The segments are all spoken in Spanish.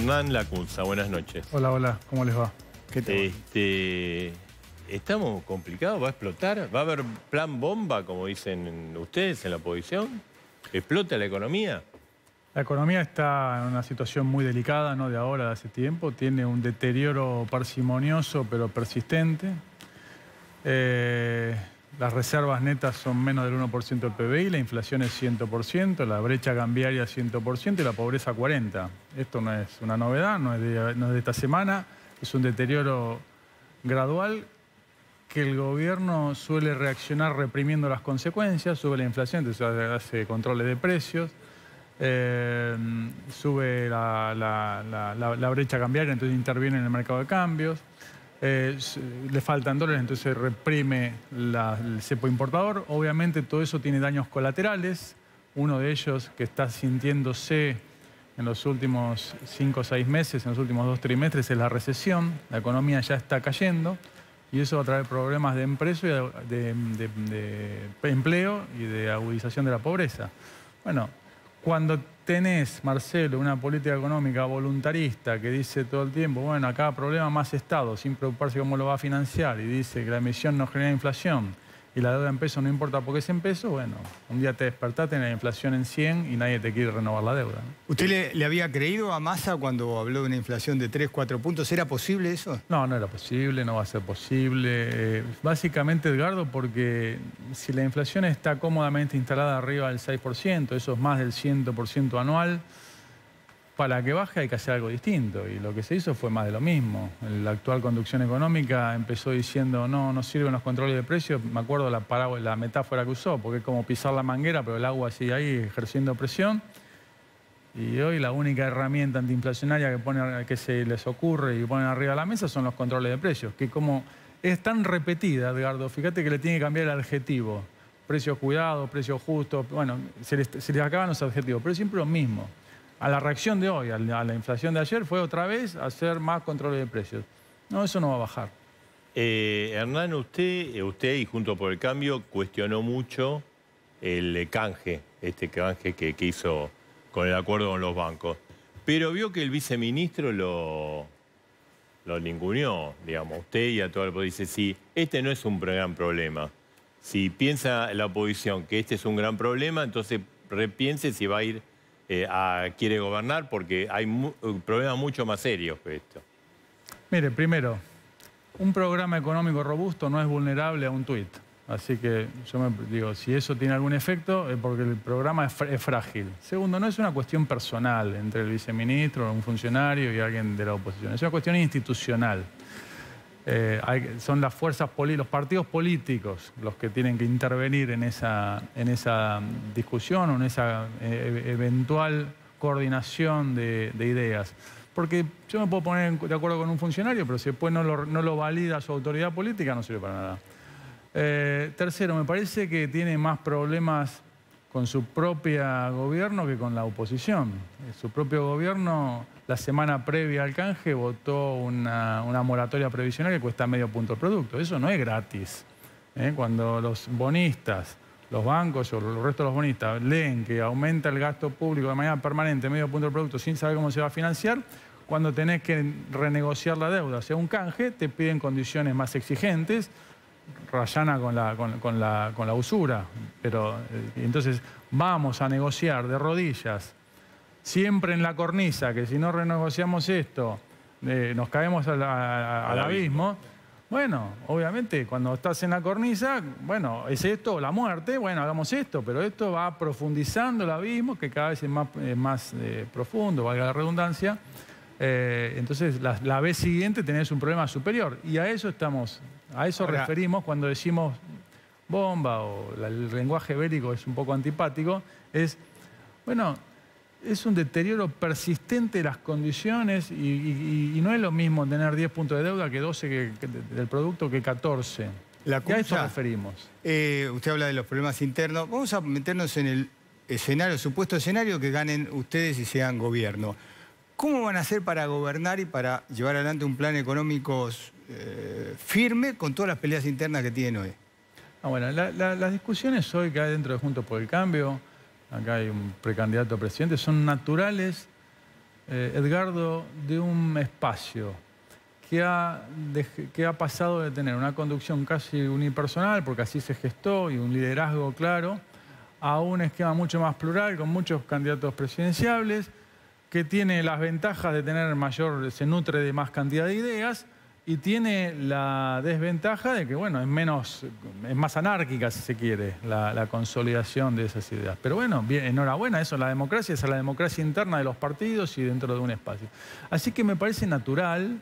Hernán Lacunza, buenas noches. Hola, hola, ¿cómo les va? ¿Qué tal? ¿Estamos complicados? ¿Va a explotar? ¿Va a haber plan bomba, como dicen ustedes en la oposición? ¿Explota la economía? La economía está en una situación muy delicada, no de ahora, de hace tiempo. Tiene un deterioro parsimonioso, pero persistente. Las reservas netas son menos del 1% del PBI, la inflación es 100%, la brecha cambiaria 100% y la pobreza 40%. Esto no es una novedad, no es de esta semana, es un deterioro gradual que el gobierno suele reaccionar reprimiendo las consecuencias, sube la inflación, entonces hace controles de precios, sube la brecha cambiaria, entonces interviene en el mercado de cambios. Le faltan dólares, entonces reprime el cepo importador. Obviamente todo eso tiene daños colaterales. Uno de ellos que está sintiéndose en los últimos 5 o 6 meses, en los últimos 2 trimestres, es la recesión. La economía ya está cayendo y eso va a traer problemas de empleo y de agudización de la pobreza. Bueno, cuando tenés, Marcelo, una política económica voluntarista que dice todo el tiempo, bueno, acá problema más Estado, sin preocuparse cómo lo va a financiar, y dice que la emisión no genera inflación y la deuda en pesos no importa porque es en pesos, bueno, un día te despertaste en la inflación en 100 y nadie te quiere renovar la deuda, ¿no? ¿Usted le había creído a Massa cuando habló de una inflación de 3, 4 puntos? ¿Era posible eso? No, no era posible, no va a ser posible. Básicamente, Edgardo, porque si la inflación está cómodamente instalada arriba del 6%, eso es más del 100% anual, para que baje hay que hacer algo distinto. Y lo que se hizo fue más de lo mismo. La actual conducción económica empezó diciendo no sirven los controles de precios. Me acuerdo la metáfora que usó, porque es como pisar la manguera, pero el agua sigue ahí ejerciendo presión. Y hoy la única herramienta antiinflacionaria que se les ocurre y ponen arriba de la mesa son los controles de precios, que como es tan repetida, Edgardo, fíjate que le tiene que cambiar el adjetivo. Precios cuidados, precios justos, bueno, se les acaban los adjetivos, pero es siempre lo mismo. A la reacción de hoy, a la inflación de ayer, fue otra vez hacer más controles de precios. No, eso no va a bajar. Hernán, usted y Juntos por el Cambio cuestionó mucho el canje, este canje que hizo con el acuerdo con los bancos. Pero vio que el viceministro lo ninguneó, digamos. Usted y a todo el pueblo dice, sí, este no es un gran problema. Si piensa la oposición que este es un gran problema, entonces repiense si va a ir quiere gobernar, porque hay problemas mucho más serios que esto. Mire, primero, un programa económico robusto no es vulnerable a un tuit. Así que yo me digo, si eso tiene algún efecto, es porque el programa es frágil. Segundo, no es una cuestión personal entre el viceministro, un funcionario y alguien de la oposición. Es una cuestión institucional. Son las fuerzas políticas, los partidos políticos los que tienen que intervenir en esa discusión o en esa eventual coordinación de ideas. Porque yo me puedo poner de acuerdo con un funcionario, pero si después no lo valida su autoridad política, no sirve para nada. Tercero, me parece que tiene más problemas con su propio gobierno que con la oposición. Su propio gobierno, la semana previa al canje, votó una moratoria previsional que cuesta medio punto el producto. Eso no es gratis. Cuando los bonistas, los bancos o el resto de los bonistas leen que aumenta el gasto público de manera permanente medio punto del producto sin saber cómo se va a financiar, cuando tenés que renegociar la deuda, o sea, un canje, te piden condiciones más exigentes, rayana con la usura, pero entonces vamos a negociar de rodillas, siempre en la cornisa, que si no renegociamos esto, nos caemos al abismo. Bueno, obviamente, cuando estás en la cornisa, bueno, es esto o la muerte, bueno, hagamos esto, pero esto va profundizando el abismo, que cada vez es más profundo, valga la redundancia. Entonces, la vez siguiente tenés un problema superior, y a eso referimos cuando decimos bomba, o el lenguaje bélico es un poco antipático, es un deterioro persistente de las condiciones y no es lo mismo tener 10 puntos de deuda que 12 del producto que 14. Y a eso referimos. Usted habla de los problemas internos. Vamos a meternos en el supuesto escenario que ganen ustedes y sean gobierno. ¿Cómo van a hacer para gobernar y para llevar adelante un plan económico firme con todas las peleas internas que tienen hoy? Bueno, las discusiones hoy que hay dentro de Juntos por el Cambio, acá hay un precandidato a presidente, son naturales Edgardo, de un espacio que ha pasado de tener una conducción casi unipersonal, porque así se gestó, y un liderazgo claro, a un esquema mucho más plural, con muchos candidatos presidenciables, que tiene las ventajas de tener se nutre de más cantidad de ideas, y tiene la desventaja de que, bueno, es más anárquica, si se quiere, la consolidación de esas ideas. Pero bueno, bien, enhorabuena, eso, la democracia es la democracia interna de los partidos y dentro de un espacio. Así que me parece natural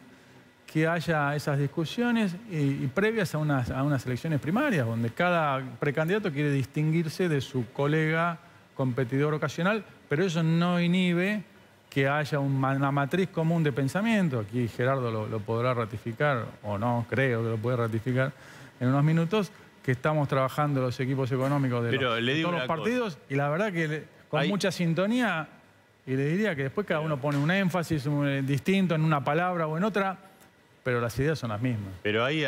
que haya esas discusiones y previas a unas elecciones primarias, donde cada precandidato quiere distinguirse de su colega competidor ocasional, pero eso no inhibe que haya una matriz común de pensamiento. Aquí Gerardo lo podrá ratificar, o no, creo que lo puede ratificar en unos minutos, que estamos trabajando los equipos económicos de todos los partidos, y la verdad que con mucha sintonía, y le diría que después cada uno pone un énfasis distinto en una palabra o en otra, pero las ideas son las mismas. Pero ahí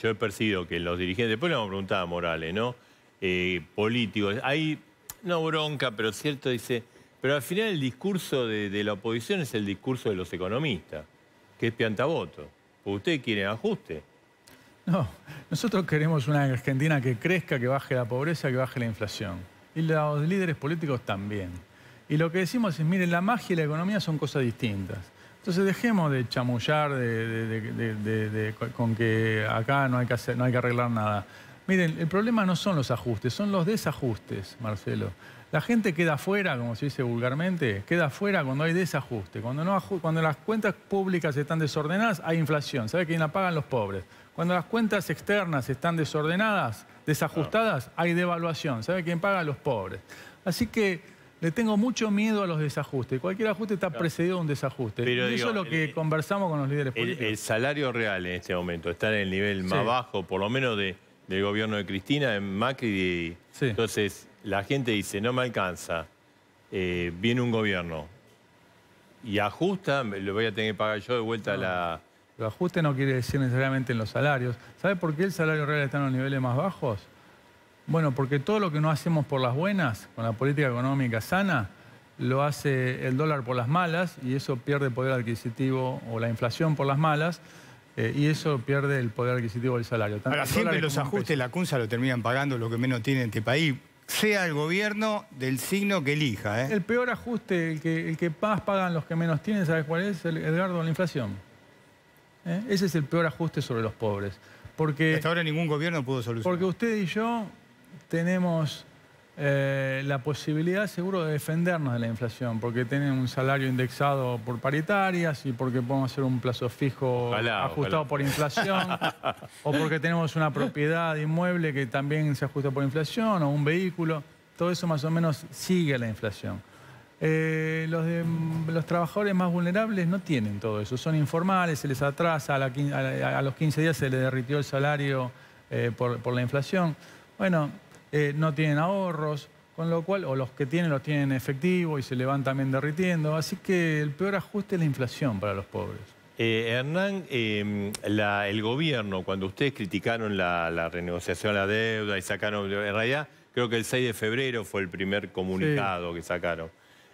yo he percibido que los dirigentes, después le vamos a preguntar a Morales, ¿no? Políticos, hay, no bronca, pero cierto, dice... Pero al final el discurso de la oposición es el discurso de los economistas, que es piantavoto. Porque ustedes quieren ajuste. No, nosotros queremos una Argentina que crezca, que baje la pobreza, que baje la inflación. Y los líderes políticos también. Y lo que decimos es, miren, la magia y la economía son cosas distintas. Entonces dejemos de chamullar con que acá no hay que arreglar nada. Miren, el problema no son los ajustes, son los desajustes, Marcelo. La gente queda afuera, como se dice vulgarmente, queda afuera cuando hay desajuste. Cuando las cuentas públicas están desordenadas, hay inflación. ¿Sabe quién la pagan? Los pobres. Cuando las cuentas externas están desordenadas, desajustadas, hay devaluación. ¿Sabe quién paga? Los pobres. Así que le tengo mucho miedo a los desajustes. Cualquier ajuste está precedido de un desajuste. Pero y eso es lo que conversamos con los líderes políticos. El salario real en este momento está en el nivel más bajo, por lo menos del gobierno de Cristina, en Macri. Sí. Entonces, la gente dice, no me alcanza, viene un gobierno y ajusta, lo voy a tener que pagar yo de vuelta Pero ajuste no quiere decir necesariamente en los salarios. ¿Sabe por qué el salario real está en los niveles más bajos? Bueno, porque todo lo que no hacemos por las buenas, con la política económica sana, lo hace el dólar por las malas, y eso pierde poder adquisitivo, o la inflación por las malas, y eso pierde el poder adquisitivo del salario. Ahora, siempre los ajustes, la CUNSA lo terminan pagando lo que menos tiene en este país, sea el gobierno del signo que elija. El peor ajuste, el que más pagan los que menos tienen, ¿sabes cuál es, Edgardo? La inflación. Ese es el peor ajuste sobre los pobres. Porque hasta ahora ningún gobierno pudo solucionar. Porque usted y yo tenemos la posibilidad seguro de defendernos de la inflación, porque tienen un salario indexado por paritarias, y porque podemos hacer un plazo fijo ajustado por inflación, o porque tenemos una propiedad inmueble que también se ajusta por inflación, o un vehículo. Todo eso más o menos sigue la inflación. Los trabajadores más vulnerables no tienen todo eso, son informales, se les atrasa, a los 15 días se les derritió el salario por la inflación. Bueno, no tienen ahorros, con lo cual, o los que tienen los tienen en efectivo y se le van también derritiendo. Así que el peor ajuste es la inflación para los pobres. Hernán, el gobierno, cuando ustedes criticaron la renegociación de la deuda y sacaron, en realidad creo que el 6 de febrero fue el primer comunicado que sacaron.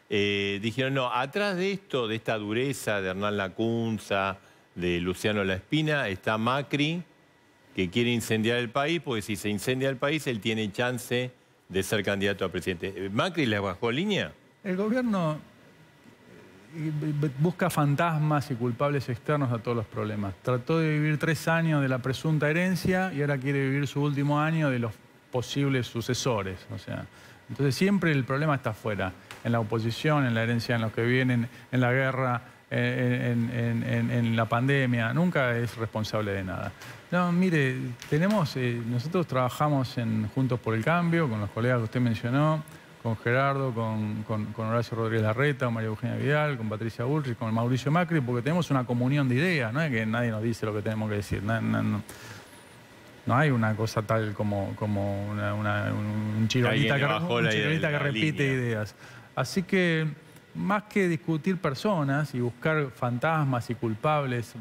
Dijeron, no, atrás de esto, de esta dureza de Hernán Lacunza, de Luciano La Espina, está Macri, que quiere incendiar el país, porque si se incendia el país, él tiene chance de ser candidato a presidente. ¿Macri le bajó línea? El gobierno busca fantasmas y culpables externos a todos los problemas. Trató de vivir 3 años de la presunta herencia y ahora quiere vivir su último año de los posibles sucesores. O sea, entonces siempre el problema está afuera, en la oposición, en la herencia, en los que vienen, en la guerra, en la pandemia. Nunca es responsable de nada. No, mire, nosotros trabajamos en Juntos por el Cambio, con los colegas que usted mencionó, con Gerardo, con Horacio Rodríguez Larreta, con María Eugenia Vidal, con Patricia Bullrich, con Mauricio Macri, porque tenemos una comunión de ideas, no es que nadie nos dice lo que tenemos que decir. No hay una cosa tal como un chirolita que repite ideas. Así que, más que discutir personas y buscar fantasmas y culpables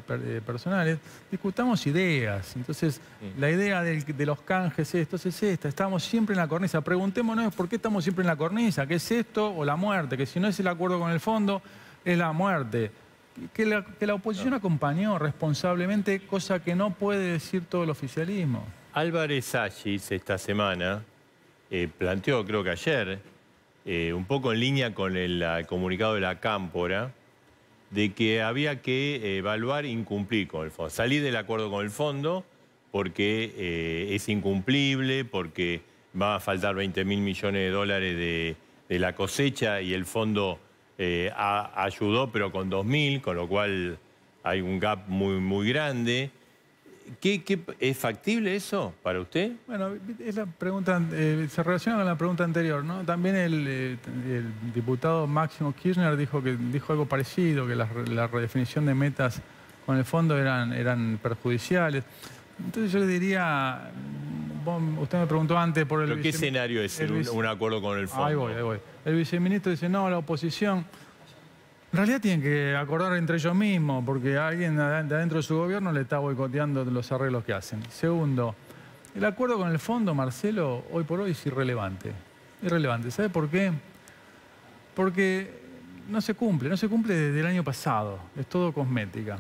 personales, discutamos ideas. Entonces, la idea de los canjes es esta. Estamos siempre en la cornisa. Preguntémonos por qué estamos siempre en la cornisa. ¿Qué es esto o la muerte? Que si no es el acuerdo con el fondo, es la muerte. Que la oposición acompañó responsablemente, cosa que no puede decir todo el oficialismo. Álvarez Salles esta semana planteó, creo que ayer, un poco en línea con el comunicado de la Cámpora, de que había que evaluar e incumplir con el fondo. Salir del acuerdo con el fondo porque es incumplible, porque va a faltar 20.000 millones de dólares de la cosecha y el fondo ayudó, pero con 2.000, con lo cual hay un gap muy grande. ¿Es factible eso para usted? Bueno, es la pregunta, se relaciona con la pregunta anterior, ¿no? También el diputado Máximo Kirchner dijo algo parecido, que la redefinición de metas con el fondo eran perjudiciales. Entonces yo le diría, usted me preguntó antes por el... ¿Pero qué escenario es un acuerdo con el fondo? Ahí voy. El viceministro dice, no, la oposición... En realidad tienen que acordar entre ellos mismos, porque alguien de adentro de su gobierno le está boicoteando los arreglos que hacen. Segundo, el acuerdo con el fondo, Marcelo, hoy por hoy es irrelevante. Irrelevante. ¿Sabe por qué? Porque no se cumple desde el año pasado. Es todo cosmética.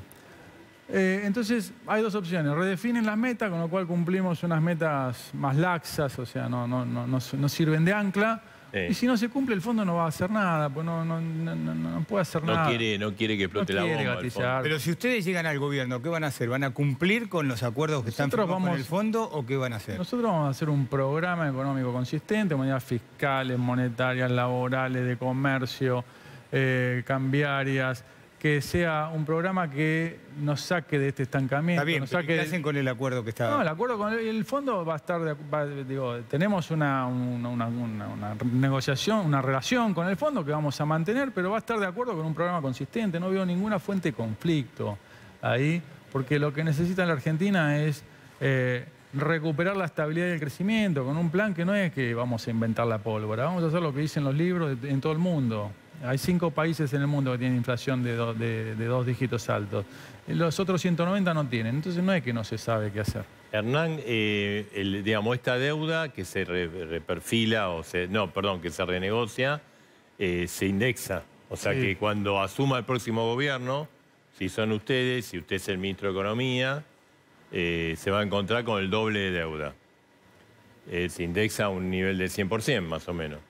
Entonces, hay dos opciones. Redefinen las metas, con lo cual cumplimos unas metas más laxas, o sea, no sirven de ancla. Y si no se cumple, el fondo no va a hacer nada, pues no puede hacer nada. No quiere que explote la bomba el fondo. Pero si ustedes llegan al gobierno, ¿qué van a hacer? ¿Van a cumplir con los acuerdos que están firmados con el fondo o qué van a hacer? Nosotros vamos a hacer un programa económico consistente, medidas fiscales, monetarias, laborales, de comercio, cambiarias, que sea un programa que nos saque de este estancamiento. Está bien, ¿qué hacen con el acuerdo que está? No, el acuerdo con el fondo va a estar... tenemos una negociación, una relación con el fondo que vamos a mantener, pero va a estar de acuerdo con un programa consistente. No veo ninguna fuente de conflicto ahí, porque lo que necesita la Argentina es recuperar la estabilidad y el crecimiento con un plan que no es que vamos a inventar la pólvora. Vamos a hacer lo que dicen los libros en todo el mundo. Hay 5 países en el mundo que tienen inflación de 2 dígitos altos. Los otros 190 no tienen. Entonces no es que no se sabe qué hacer. Hernán, digamos, esta deuda que se reperfila, que se renegocia, se indexa. O sea que cuando asuma el próximo gobierno, si son ustedes, si usted es el ministro de Economía, se va a encontrar con el doble de deuda. Se indexa a un nivel del 100% más o menos.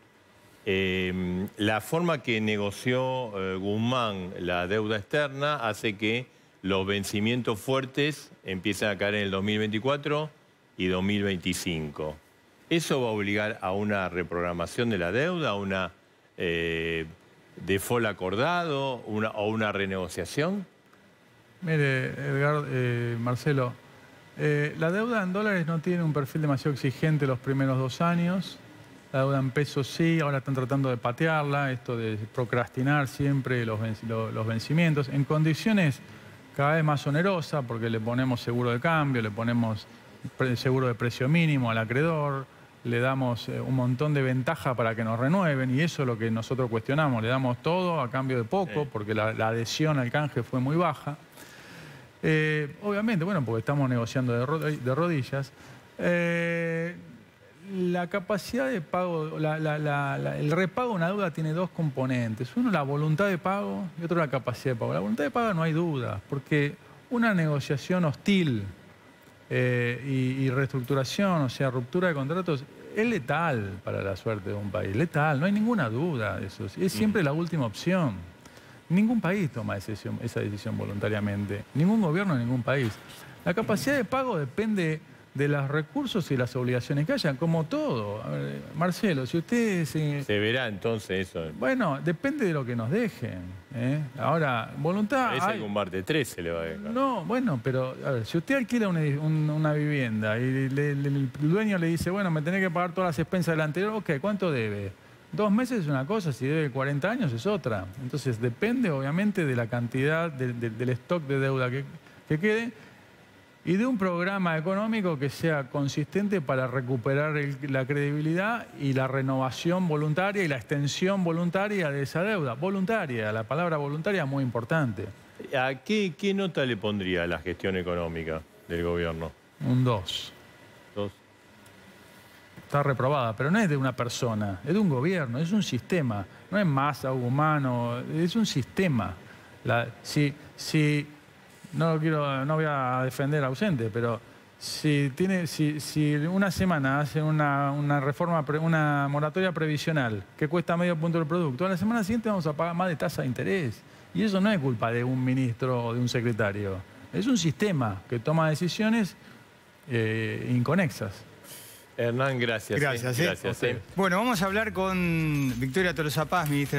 La forma que negoció Guzmán la deuda externa hace que los vencimientos fuertes empiecen a caer en el 2024 y 2025. ¿Eso va a obligar a una reprogramación de la deuda, a una default acordado o una renegociación? Mire, Edgar, Marcelo, la deuda en dólares no tiene un perfil demasiado exigente los primeros 2 años. La deuda en pesos sí, ahora están tratando de patearla, esto de procrastinar siempre los vencimientos, en condiciones cada vez más onerosas, porque le ponemos seguro de cambio, le ponemos seguro de precio mínimo al acreedor, le damos un montón de ventaja para que nos renueven, y eso es lo que nosotros cuestionamos, le damos todo a cambio de poco, porque la adhesión al canje fue muy baja. Obviamente, bueno, porque estamos negociando de rodillas. La capacidad de pago, el repago de una deuda tiene 2 componentes. Uno, la voluntad de pago, y otro, la capacidad de pago. La voluntad de pago no hay duda, porque una negociación hostil y reestructuración, o sea, ruptura de contratos, es letal para la suerte de un país. Letal, no hay ninguna duda de eso. Es siempre la última opción. Ningún país toma esa decisión voluntariamente. Ningún gobierno en ningún país. La capacidad de pago depende de los recursos y las obligaciones que hayan, como todo. A ver, Marcelo, si usted... ¿Se verá entonces eso? Bueno, depende de lo que nos dejen. Ahora, voluntad... Parece que un martes 13 se le va a dejar. No, bueno, pero a ver, si usted alquila una vivienda y el dueño le dice, bueno, me tenés que pagar todas las expensas del anterior, ok, ¿cuánto debe? 2 meses es una cosa, si debe 40 años es otra. Entonces depende obviamente de la cantidad del stock de deuda que quede, y de un programa económico que sea consistente para recuperar la credibilidad y la renovación voluntaria y la extensión voluntaria de esa deuda. Voluntaria, la palabra voluntaria es muy importante. ¿A qué nota le pondría la gestión económica del gobierno? Un 2. 2. está reprobada, pero no es de una persona, es de un gobierno, es un sistema. No es masa humano, es un sistema. No voy a defender a Ausente, pero si una semana hacen una reforma, una moratoria previsional que cuesta medio punto del producto, a la semana siguiente vamos a pagar más de tasa de interés. Y eso no es culpa de un ministro o de un secretario. Es un sistema que toma decisiones inconexas. Hernán, gracias. Gracias. Gracias. Bueno, vamos a hablar con Victoria Tolosa Paz, ministra